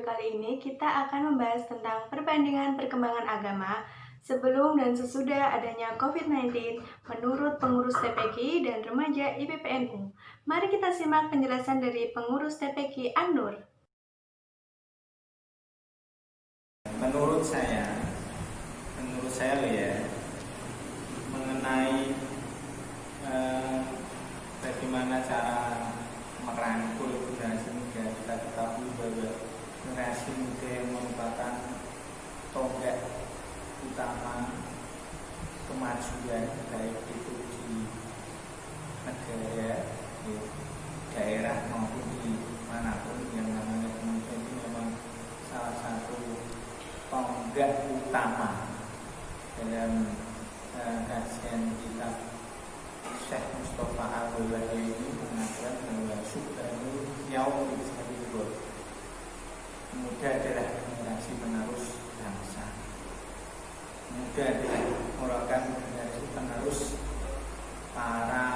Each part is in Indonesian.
kali ini kita akan membahas tentang perbandingan perkembangan agama sebelum dan sesudah adanya COVID-19 menurut pengurus TPQ dan remaja IPPNU. Mari kita simak penjelasan dari pengurus TPQ An-Nur. Menurut saya loh ya, mengenai bagaimana cara merangkul generasi muda, kita ketahui bahwa generasi muda yang merupakan tonggak utama kemajuan baik itu di negara, di daerah maupun di manapun. Yang namanya pemuda ini memang salah satu tonggak utama dalam kajian kitab Syekh Mustafa Al-Ghazali ini mengatakan bahwa subhanul yaum istadibur, muda adalah generasi penerus bangsa, muda adalah merupakan generasi penerus para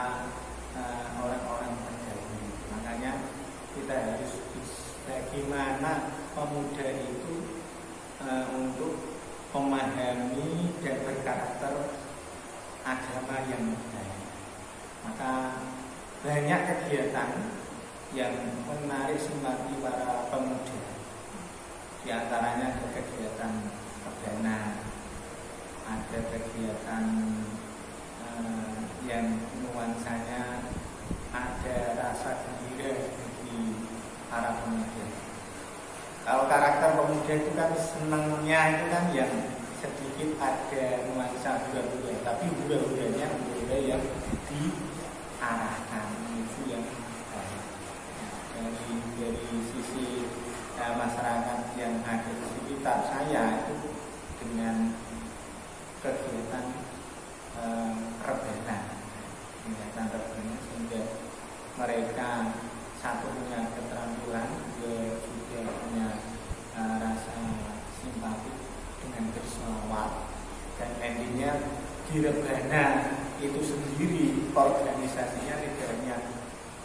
orang-orang terdahulu. Makanya kita harus bagaimana pemuda itu untuk memahami dan berkarakter agama yang baik. Maka banyak kegiatan yang menarik simpati para pemuda. Di antaranya ada kegiatan perdana, ada kegiatan yang nuansanya ada rasa gembira bagi para pemuda. Kalau karakter pemuda itu kan senangnya itu kan yang sedikit ada nuansa hura-hura, tapi hura-huranya hura-hura yang diarahkan menuju yang baik. Dari sisi masyarakat yang ada di sekitar saya itu dengan kegiatan rebana, sehingga mereka satu punya keterampilan, juga punya rasa simpati dengan berselawat, dan endingnya di rebana itu sendiri organisasinya tidak hanya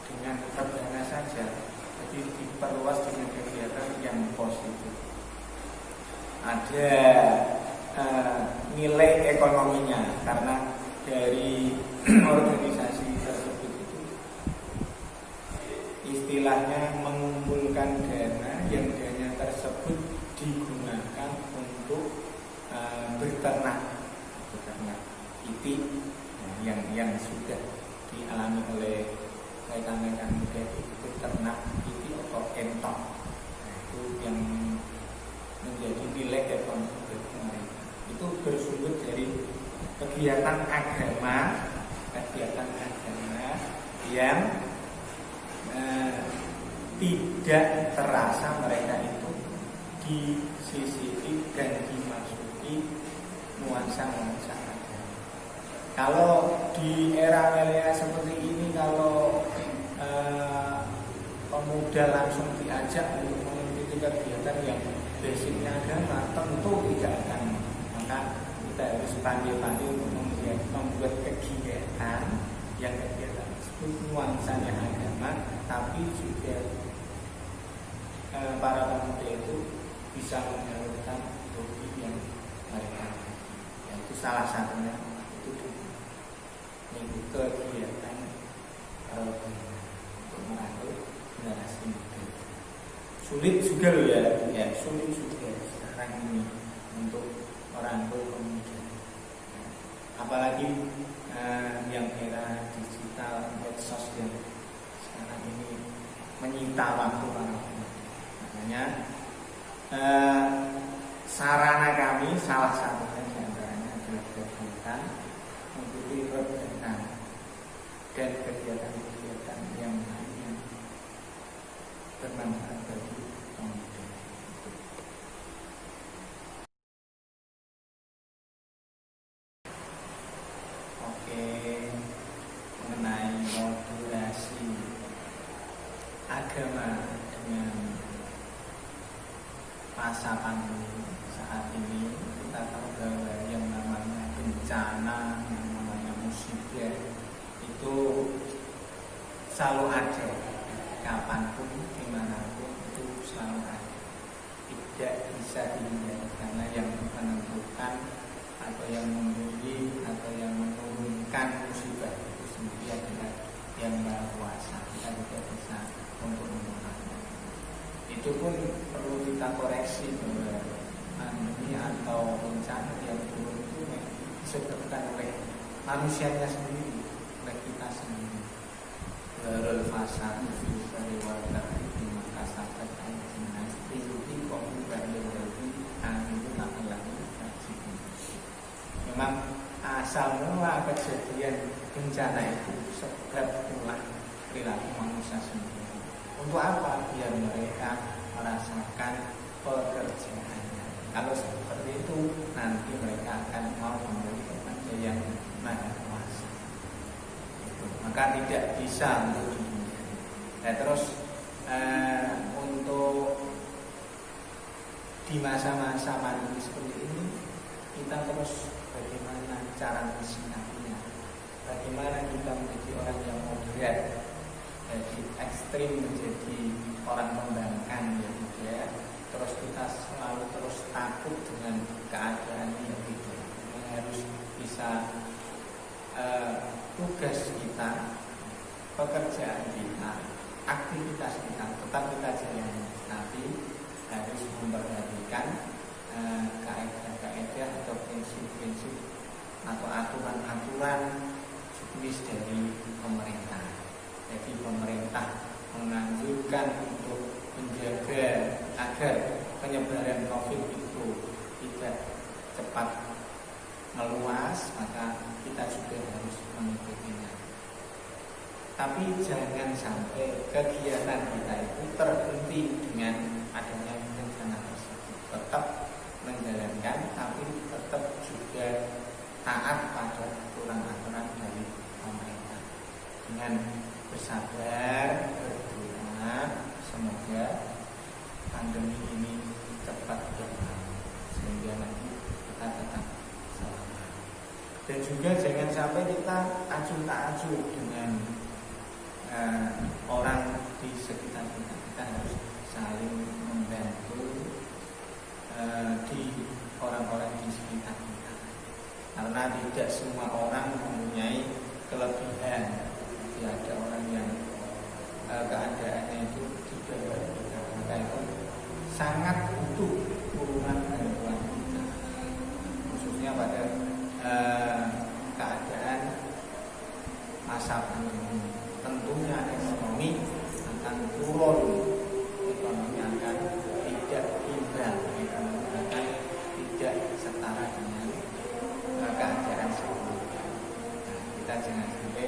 dengan rebana saja, jadi diperluas dengan kegiatan yang positif. Ada nilai ekonominya karena dari organisasi tersebut itu istilahnya mengumpulkan dana, yang dana tersebut digunakan untuk beternak itik, yang sudah dialami oleh rekan-rekan muda, beternak itik atau entok. Itu yang menjadi nilai ekonomi mereka. Itu bersumber dari kegiatan agama yang tidak terasa mereka itu disisipi dan dimasuki nuansa-nuansa agama. Kalau di era milenial seperti ini, kalau pemuda langsung diajak untuk mengikuti kegiatan yang basicnya agama, tentu tidak akan. Maka kita harus pandai-pandai untuk membuat kegiatan yang kegiatan tersebut nuansanya agama, tapi juga para pemuda itu bisa menyalurkan hobi yang mereka, yaitu salah satunya itu mengikuti kegiatan untuk merangkul generasi muda. Sulit juga loh ya, sulit juga sekarang ini untuk merangkul pemuda, apalagi yang era digital, medsos yang sekarang ini menyita waktu para pemuda. Makanya sarana kami salah satunya diantaranya adalah kegiatan mengikuti kegiatan dan kegiatan-kegiatan yang lainnya bermanfaat bagi pemuda. Oke, mengenai modulasi agama dengan masa pandemi saat ini, kita tahu bahwa yang namanya bencana, yang namanya musibah itu selalu ada, kapanpun, dimanapun itu selalu ada. tidak bisa dihindari, karena yang menentukan atau yang memberi atau yang menurunkan musibah itu sendiri adalah yang Maha Kuasa. Kita tidak bisa untuk menolaknya. Itu pun perlu kita koreksi bahwa pandemi atau bencana yang turun itu disebabkan oleh manusianya sendiri, oleh kita sendiri. Darul fasad fi warga di makasabat anjinas tinggi komputer yang lebih itu tak lagi. Memang asal mula kejadian bencana itu sebab pula perilaku manusia sendiri. Untuk apa? Biar mereka merasakan pekerjaannya. Kalau seperti itu, nanti mereka akan mau kembali kepada yang Maha Kuasa. Maka tidak bisa untuk dihindari. Nah, terus untuk di masa-masa pandemi seperti ini, kita terus bagaimana cara mensikapinya, bagaimana kita menjadi orang yang moderat, dari ekstrim menjadi orang membangkang, ya tidak. Terus kita selalu terus takut dengan keadaan yang tidak. Kita harus bisa tugas kita, pekerjaan kita, aktivitas kita tetap kita jalani, tapi harus memperhatikan kaidah-kaidah atau prinsip-prinsip atau aturan-aturan juknis dari pemerintah. Jadi pemerintah menganjurkan untuk menjaga agar penyebaran COVID itu tidak cepat meluas, maka kita juga harus mengikutinya. Tapi jangan sampai kegiatan kita itu terhenti dengan adanya bencana tersebut. Tetap menjalankan, tapi tetap juga taat pada aturan-aturan dari pemerintah. Dengan bersabar, berdoa, semoga pandemi ini cepat berlalu sehingga nanti kita tetap selamat. Dan juga jangan sampai kita acuh tak acuh dengan orang di sekitar kita. Kita harus saling membantu di orang-orang di sekitar kita, karena tidak semua orang mempunyai kelebihan. Jadi ada orang yang keadaannya itu tidak berbeda, maka itu sangat butuh kurungan bantuan kita, khususnya pada keadaan masa pandemi. Tentunya ekonomi akan turun, ekonomi akan tidak imbang, ekonomi akan tidak setara dengan keadaan sebelumnya. Nah, kita jangan sampai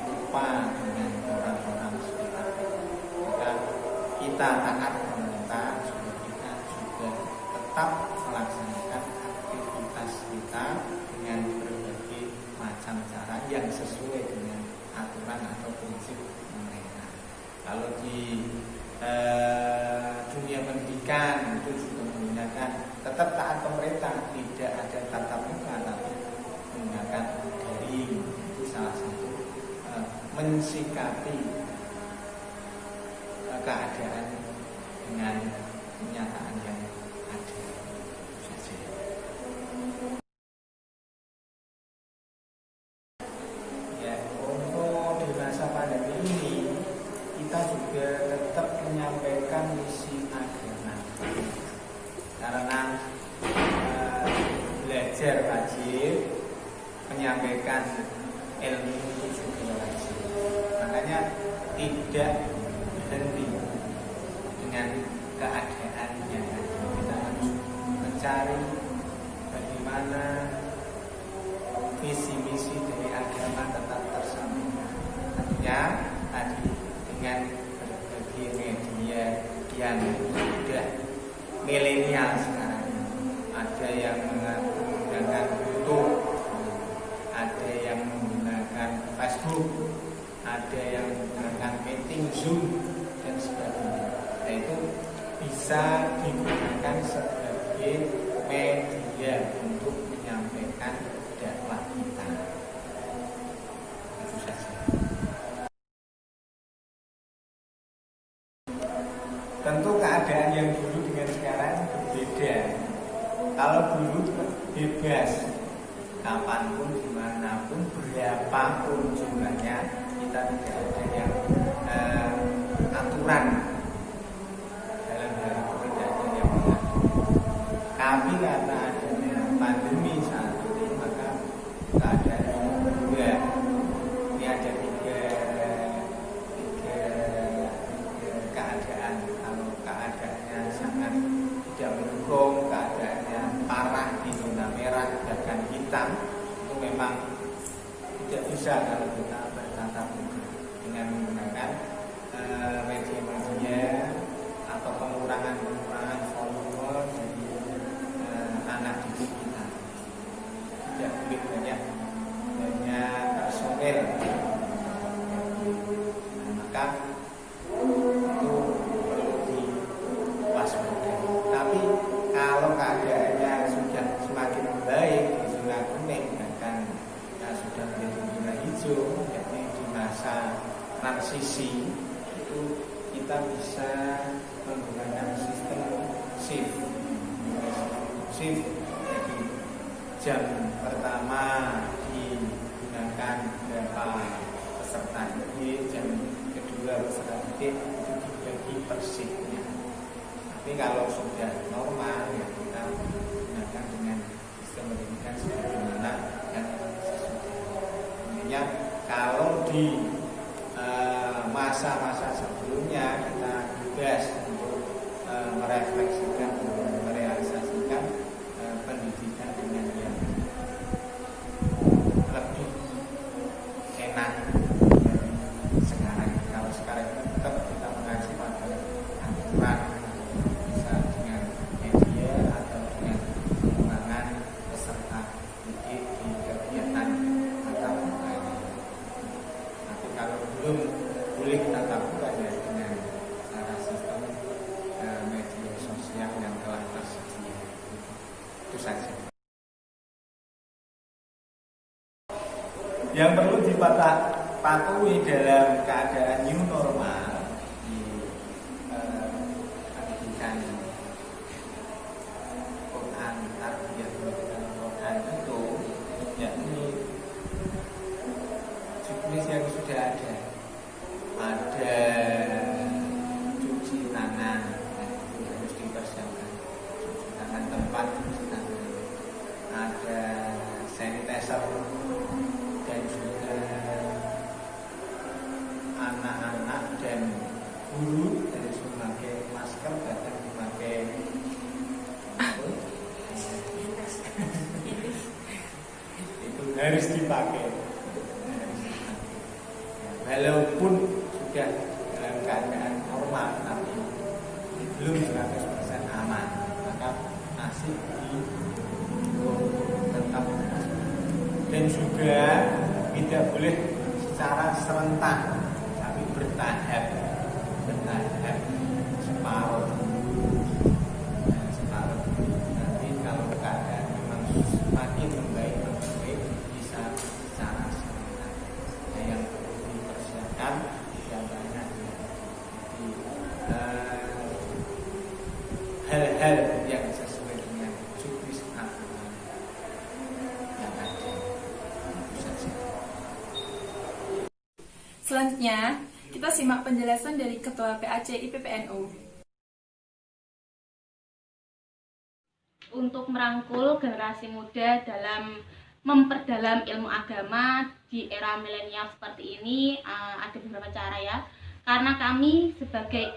lupa dengan orang-orang sekitar. Maka kita taat pemerintah, supaya kita juga tetap melaksanakan aktivitas kita dengan berbagai macam cara yang sesuai dengan aturan atau prinsip pemerintah. Kalau di dunia pendidikan itu juga menggunakan tetap taat pemerintah, tidak ada tatap muka tapi menggunakan daring. Itu salah satu mensikapi keadaan dengan kenyataan yang ada. Ya, untuk di masa pandemi ini kita juga tetap menyampaikan misi agama, karena belajar wajib, menyampaikan ilmu itu juga wajib. Makanya tidak berhenti dengan keadaan yang ada. Kita harus mencari bagaimana visi misi dari agama tetap tersampaikan. Tentunya tadi dengan berbagai media yang sudah milenial sekarang, ada yang menggunakan YouTube, ada yang menggunakan Facebook, ada yang menggunakan meeting Zoom dan sebagainya. Nah, itu bisa digunakan sebagai media untuk menyampaikan dakwah kita. Itu saja. Tentu keadaan yang dulu dengan sekarang maka itu perlu diwaspadai. Tapi kalau keadaannya sudah semakin membaik di zona kuning, bahkan sudah menjadi zona hijau, yakni di masa transisi, itu kita bisa menggunakan sistem shift. Jadi jam pertama digunakan berapa peserta didik, jam kedua peserta didik itu dibagi per shiftnya. Tapi kalau sudah normal ya kita gunakan dengan sistem pendidikan sebagaimana yang sesudah. Kalau di masa-masa sebelumnya kita tugas untuk merefleksikan, merealisasikan pendidikan dengan yang lebih enak dari sekarang. Kalau sekarang tetap kita mengacu pada aturan, bisa dengan media atau dengan pengembangan peserta didik di kegiatan tatap muka ini. Tapi kalau belum boleh tatap muka ya dengan cara sistem media sosial yang telah tersedia. Itu saja. Yang perlu dipatuhi dalam keadaan new normal di pendidikan Quran, tarbiyah Quran itu, yakni juknis yang sudah ada cuci tangan, itu harus dipersiapkan, cuci tangan tempat cuci tangan, ada sanitizer, dan juga anak-anak dan guru harus memakai masker, bahkan memakai itu harus dipakai. Walaupun sudah dalam keadaan normal, tapi belum 100% aman, maka masih tetap. Dan juga tidak boleh secara serentak, tapi bertahap, separuh. Nanti kalau keadaan memang semakin membaik, bisa secara serentak. Yang perlu dipersiapkan diantaranya hal-hal yang sesuai dengan juknis aturan yang ada. Selanjutnya, kita simak penjelasan dari Ketua PAC IPPNU. Untuk merangkul generasi muda dalam memperdalam ilmu agama di era milenial seperti ini, ada beberapa cara ya. Karena kami sebagai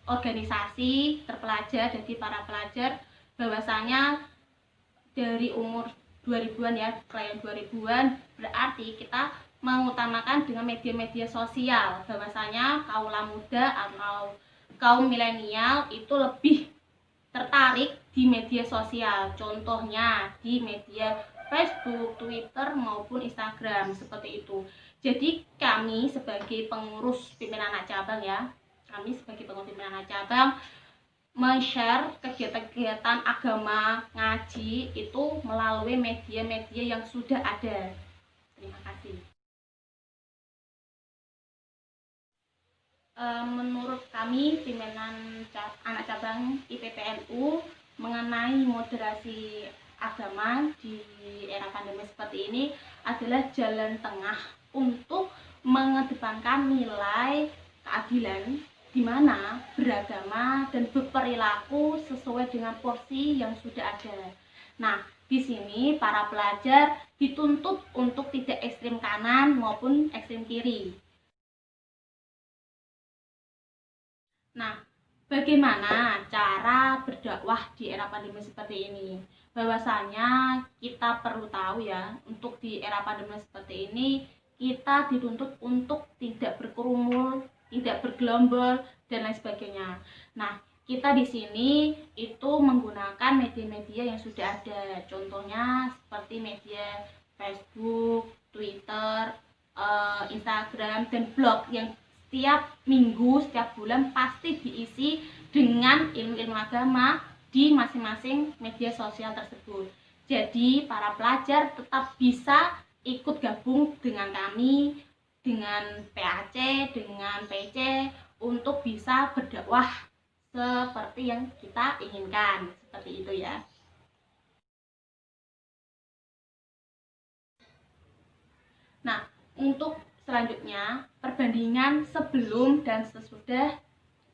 organisasi terpelajar, jadi para pelajar, bahwasanya dari umur 2000-an ya, kelahiran 2000-an, berarti kita mengutamakan dengan media-media sosial, bahwasanya kaula muda atau kaum milenial itu lebih tertarik di media sosial, contohnya di media Facebook, Twitter maupun Instagram, seperti itu. Jadi kami sebagai pengurus pimpinan anak cabang ya, men-share kegiatan-kegiatan agama ngaji itu melalui media-media yang sudah ada. Terima kasih. Menurut kami pimpinan anak cabang IPPNU mengenai moderasi agama di era pandemi seperti ini adalah jalan tengah untuk mengedepankan nilai keadilan, di mana beragama dan berperilaku sesuai dengan porsi yang sudah ada. Nah, di sini para pelajar dituntut untuk tidak ekstrem kanan maupun ekstrem kiri. Nah, bagaimana cara berdakwah di era pandemi seperti ini? Bahwasanya kita perlu tahu ya, untuk di era pandemi seperti ini kita dituntut untuk tidak berkerumun, tidak bergelombol dan lain sebagainya. Nah, kita di sini itu menggunakan media-media yang sudah ada. Contohnya seperti media Facebook, Twitter, Instagram dan blog yang setiap minggu, setiap bulan pasti diisi dengan ilmu-ilmu agama di masing-masing media sosial tersebut. Jadi para pelajar tetap bisa ikut gabung dengan kami, dengan PAC, dengan PC untuk bisa berdakwah seperti yang kita inginkan. Seperti itu ya. Nah, untuk selanjutnya perbandingan sebelum dan sesudah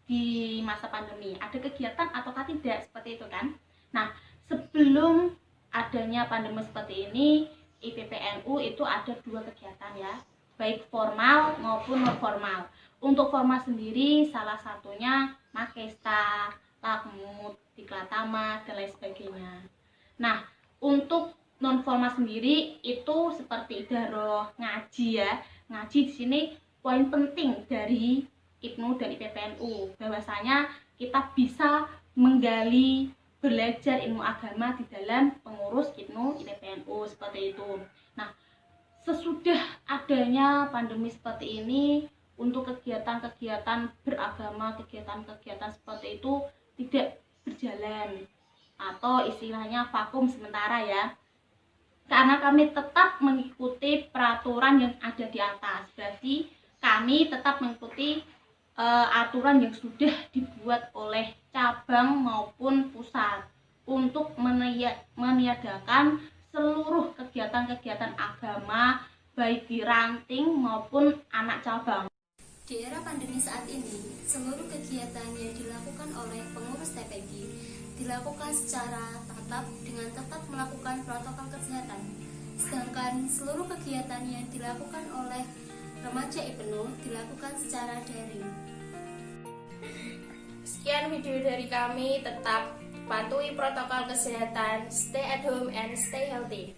di masa pandemi. Ada kegiatan ataukah tidak seperti itu kan? Nah, sebelum adanya pandemi seperti ini, IPPNU itu ada 2 kegiatan ya, baik formal maupun non formal. Untuk formal sendiri salah satunya Makesta, Lakmut, Diklatama, dan lain sebagainya. Nah, untuk non formal sendiri itu seperti daroh ngaji ya. Ngaji di sini poin penting dari IPNU dan IPPNU, bahwasanya kita bisa menggali belajar ilmu agama di dalam pengurus IPNU IPPNU seperti itu. Nah, sesudah adanya pandemi seperti ini, untuk kegiatan-kegiatan beragama, kegiatan-kegiatan seperti itu tidak berjalan atau istilahnya vakum sementara ya, karena kami tetap mengikuti peraturan yang ada di atas. Berarti kami tetap mengikuti aturan yang sudah dibuat oleh cabang maupun pusat untuk meniadakan seluruh kegiatan-kegiatan agama baik di ranting maupun anak cabang. Di era pandemi saat ini, seluruh kegiatan yang dilakukan oleh pengurus TPG dilakukan secara tatap dengan tetap melakukan protokol kesehatan. Sedangkan seluruh kegiatan yang dilakukan oleh remaja IPNU dilakukan secara daring. Sekian video dari kami, tetap patuhi protokol kesehatan, stay at home and stay healthy.